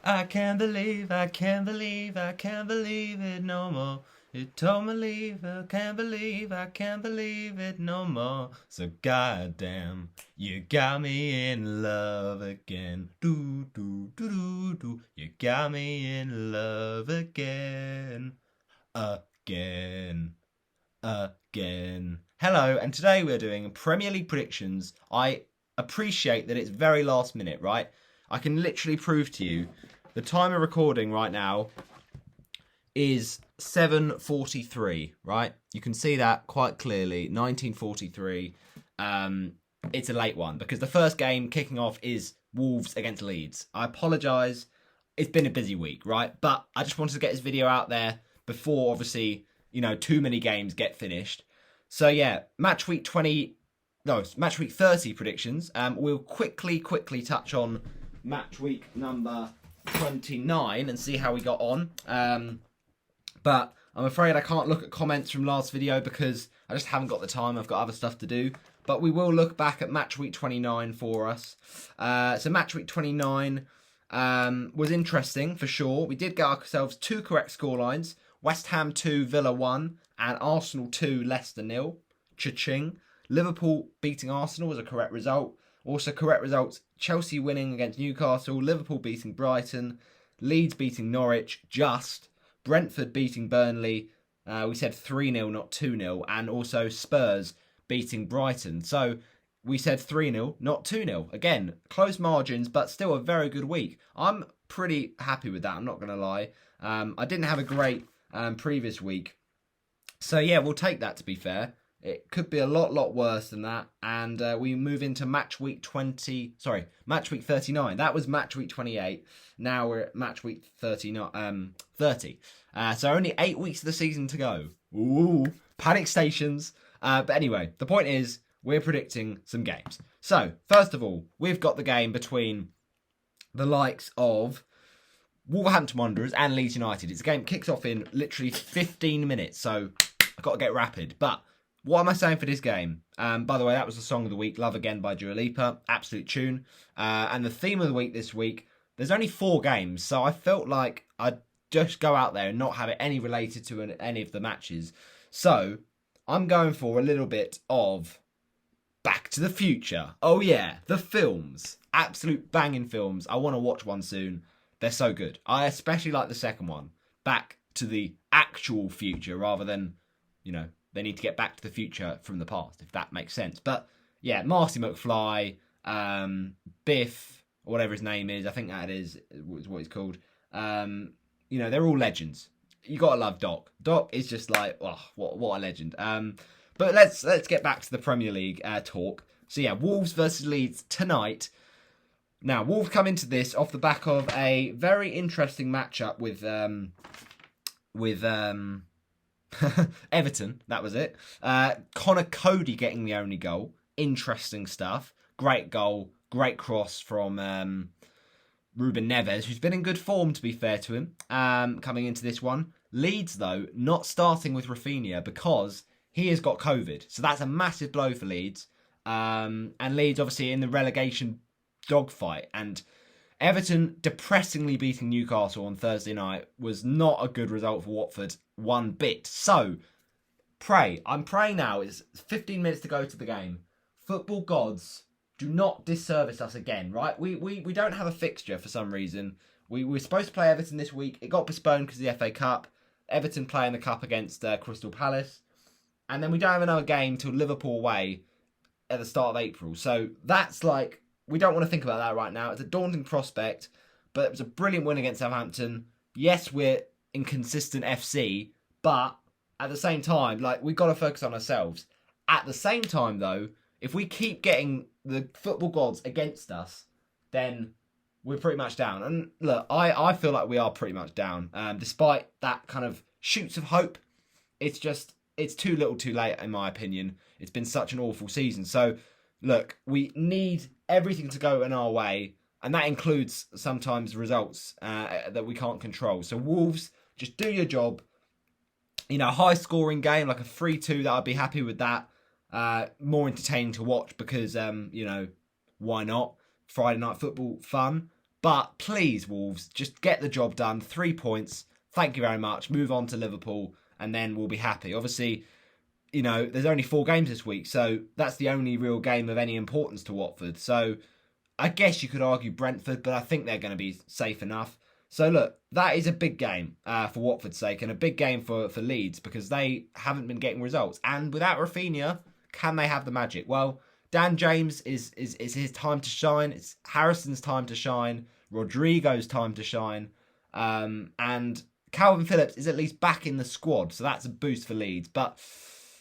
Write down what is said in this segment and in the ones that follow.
I can't believe, I can't believe, I can't believe it no more. It told me leave, I can't believe, I can't believe it no more. So goddamn, you got me in love again. Do do do do do. You got me in love again, again, again. Hello, and today we're doing Premier League predictions. I appreciate that it's very last minute, right? I can literally prove to you the time of recording right now is 7:43, right? You can see that quite clearly, 1943. It's a late one because the first game kicking off is Wolves against Leeds. I apologise. It's been a busy week, right? But I just wanted to get this video out there before, obviously, too many games get finished. So yeah, match week 30 predictions. We'll quickly touch on match week number 29 and see how we got on. But I'm afraid I can't look at comments from last video because I just haven't got the time. I've got other stuff to do. But we will look back at match week 29 for us. So match week 29 was interesting for sure. We did get ourselves two correct scorelines. West Ham 2, Villa 1, and Arsenal 2, Leicester 0. Cha-ching. Liverpool beating Arsenal was a correct result. Also correct results, Chelsea winning against Newcastle, Liverpool beating Brighton, Leeds beating Norwich, just. Brentford beating Burnley, we said 3-0, not 2-0, and also Spurs beating Brighton. So we said 3-0, not 2-0. Again, close margins, but still a very good week. I'm pretty happy with that, I'm not going to lie. I didn't have a great previous week. So yeah, we'll take that, to be fair. It could be a lot worse than that. And we move into match week 39. That was match week 28. Now we're at match week 30. So only 8 weeks of the season to go. Ooh, panic stations. But anyway, the point is we're predicting some games. So, first of all, we've got the game between the likes of Wolverhampton Wanderers and Leeds United. It's a game that kicks off in literally 15 minutes. So, I've got to get rapid. But what am I saying for this game? By the way, that was the song of the week, Love Again by Dua Lipa. Absolute tune. And the theme of the week this week, there's only 4 games, so I felt like I'd just go out there and not have it any related to any of the matches. So, I'm going for a little bit of Back to the Future. Oh yeah, the films. Absolute banging films. I want to watch one soon. They're so good. I especially like the second one. Back to the actual future rather than, they need to get back to the future from the past, if that makes sense. But yeah, Marty McFly, Biff, or whatever his name is, I think that is what he's called. They're all legends. You gotta love Doc. Doc is just like, oh, what a legend. But let's get back to the Premier League talk. So yeah, Wolves versus Leeds tonight. Now, Wolves come into this off the back of a very interesting matchup with Everton, that was it. Connor Cody getting the only goal. Interesting stuff. Great goal. Great cross from Ruben Neves, who's been in good form, to be fair to him, coming into this one. Leeds, though, not starting with Raphinha because he has got COVID. So that's a massive blow for Leeds. And Leeds, obviously, in the relegation dogfight. And Everton depressingly beating Newcastle on Thursday night was not a good result for Watford one bit. So, I'm praying now. It's 15 minutes to go to the game. Football gods, do not disservice us again, right? We don't have a fixture for some reason. We were supposed to play Everton this week. It got postponed because of the FA Cup. Everton play in the Cup against Crystal Palace. And then we don't have another game till Liverpool away at the start of April. So that's like, we don't want to think about that right now. It's a daunting prospect, but it was a brilliant win against Southampton. Yes, we're inconsistent FC, but at the same time, we've got to focus on ourselves. At the same time, though, if we keep getting the football gods against us, then we're pretty much down. And look, I feel like we are pretty much down. Despite that kind of shoots of hope, it's too little too late, in my opinion. It's been such an awful season. So, look, we need everything to go in our way, and that includes sometimes results that we can't control. So Wolves, just do your job. High scoring game, like a 3-2, that I'd be happy with that. More entertaining to watch because, why not? Friday night football, fun. But please, Wolves, just get the job done. 3 points. Thank you very much. Move on to Liverpool, and then we'll be happy. Obviously, there's only 4 games this week, so that's the only real game of any importance to Watford. So I guess you could argue Brentford, but I think they're going to be safe enough. So look, that is a big game for Watford's sake, and a big game for Leeds, because they haven't been getting results. And without Raphinha, can they have the magic? Well, Dan James is his time to shine. It's Harrison's time to shine. Rodrigo's time to shine. And Calvin Phillips is at least back in the squad, so that's a boost for Leeds. But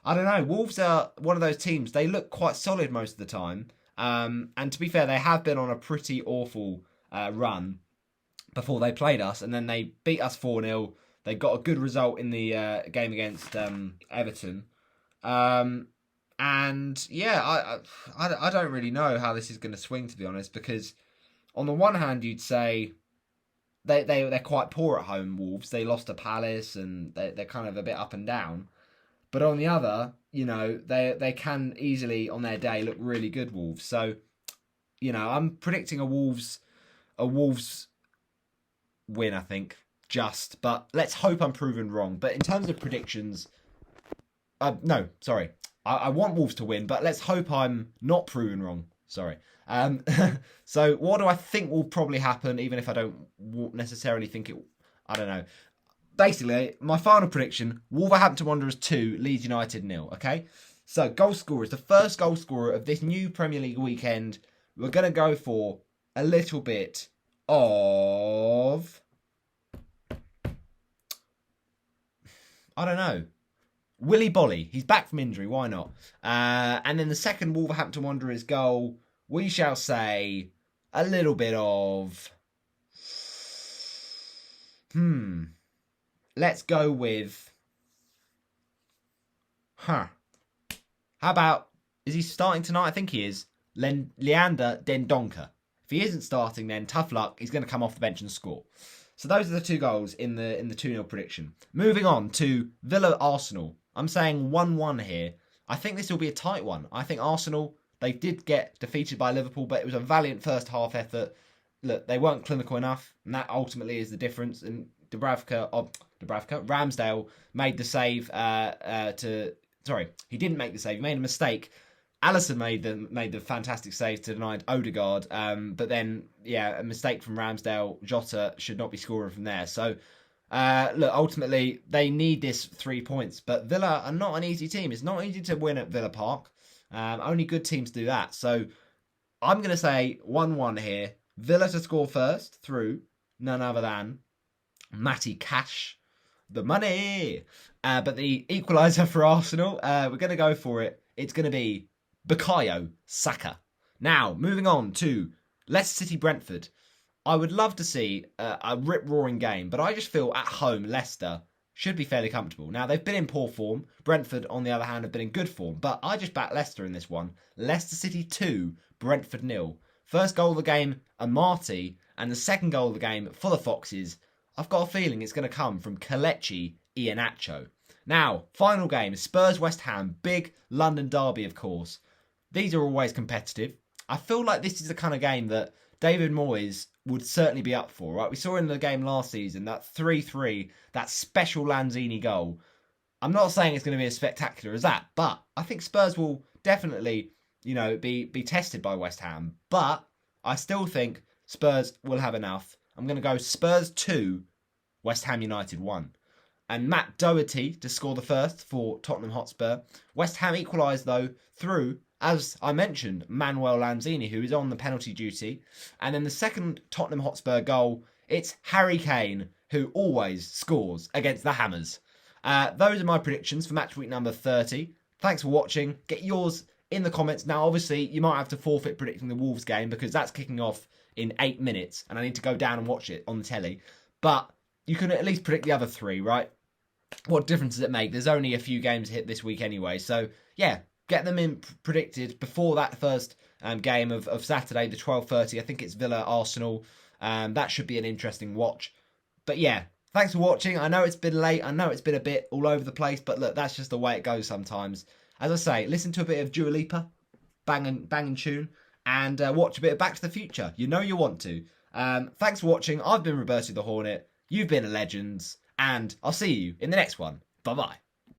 I don't know. Wolves are one of those teams. They look quite solid most of the time. And to be fair, they have been on a pretty awful run before they played us. And then they beat us 4-0. They got a good result in the game against Everton. And yeah, I don't really know how this is going to swing, to be honest, because on the one hand, you'd say they're quite poor at home, Wolves. They lost to Palace and they're kind of a bit up and down. But on the other, they can easily, on their day, look really good, Wolves. So, I'm predicting a Wolves win, I think, but let's hope I'm proven wrong. But in terms of predictions, no, sorry. I want Wolves to win, but let's hope I'm not proven wrong. Sorry. So what do I think will probably happen, even if I don't necessarily think it... I don't know. Basically, my final prediction, Wolverhampton Wanderers 2, Leeds United 0, okay? So, goal scorers. The first goal scorer of this new Premier League weekend, we're going to go for a little bit of... I don't know. Willy Bolly. He's back from injury. Why not? And then the second Wolverhampton Wanderers goal, we shall say a little bit of... Let's go with... How about... Is he starting tonight? I think he is. Leander Dendoncker. If he isn't starting, then tough luck. He's going to come off the bench and score. So those are the 2 goals in the 2-0 prediction. Moving on to Villa Arsenal. I'm saying 1-1 here. I think this will be a tight one. I think Arsenal, they did get defeated by Liverpool, but it was a valiant first half effort. Look, they weren't clinical enough, and that ultimately is the difference. And Ramsdale made the save he didn't make the save. He made a mistake. Alisson made the fantastic save to deny Odegaard. But then, a mistake from Ramsdale. Jota should not be scoring from there. So, look, ultimately, they need this 3 points. But Villa are not an easy team. It's not easy to win at Villa Park. Only good teams do that. So, I'm going to say 1-1 here. Villa to score first through none other than Matty Cash. The money. But the equaliser for Arsenal, we're going to go for it. It's going to be Bukayo Saka. Now, moving on to Leicester City Brentford. I would love to see a rip-roaring game, but I just feel at home Leicester should be fairly comfortable. Now, they've been in poor form. Brentford, on the other hand, have been in good form, but I just back Leicester in this one. Leicester City 2, Brentford 0. First goal of the game, Amati, and the second goal of the game for the Foxes, I've got a feeling it's going to come from Kelechi Iheanacho. Now, final game, Spurs-West Ham, big London derby, of course. These are always competitive. I feel like this is the kind of game that David Moyes would certainly be up for, right? We saw in the game last season, that 3-3, that special Lanzini goal. I'm not saying it's going to be as spectacular as that, but I think Spurs will definitely, be tested by West Ham. But I still think Spurs will have enough. I'm going to go Spurs 2, West Ham United 1. And Matt Doherty to score the first for Tottenham Hotspur. West Ham equalised, though, through, as I mentioned, Manuel Lanzini, who is on the penalty duty. And then the second Tottenham Hotspur goal, it's Harry Kane, who always scores against the Hammers. Those are my predictions for match week number 30. Thanks for watching. Get yours in the comments. Now, obviously, you might have to forfeit predicting the Wolves game because that's kicking off in 8 minutes and I need to go down and watch it on the telly. But you can at least predict the other 3, right? What difference does it make? There's only a few games hit this week anyway. So, yeah, get them in predicted before that first game of Saturday, the 12:30. I think it's Villa-Arsenal. That should be an interesting watch. But, yeah, thanks for watching. I know it's been late. I know it's been a bit all over the place. But, look, that's just the way it goes sometimes. As I say, listen to a bit of Dua Lipa, banging tune, and watch a bit of Back to the Future. You know you want to. Thanks for watching. I've been Roberto the Hornet. You've been a legend. And I'll see you in the next one. Bye-bye.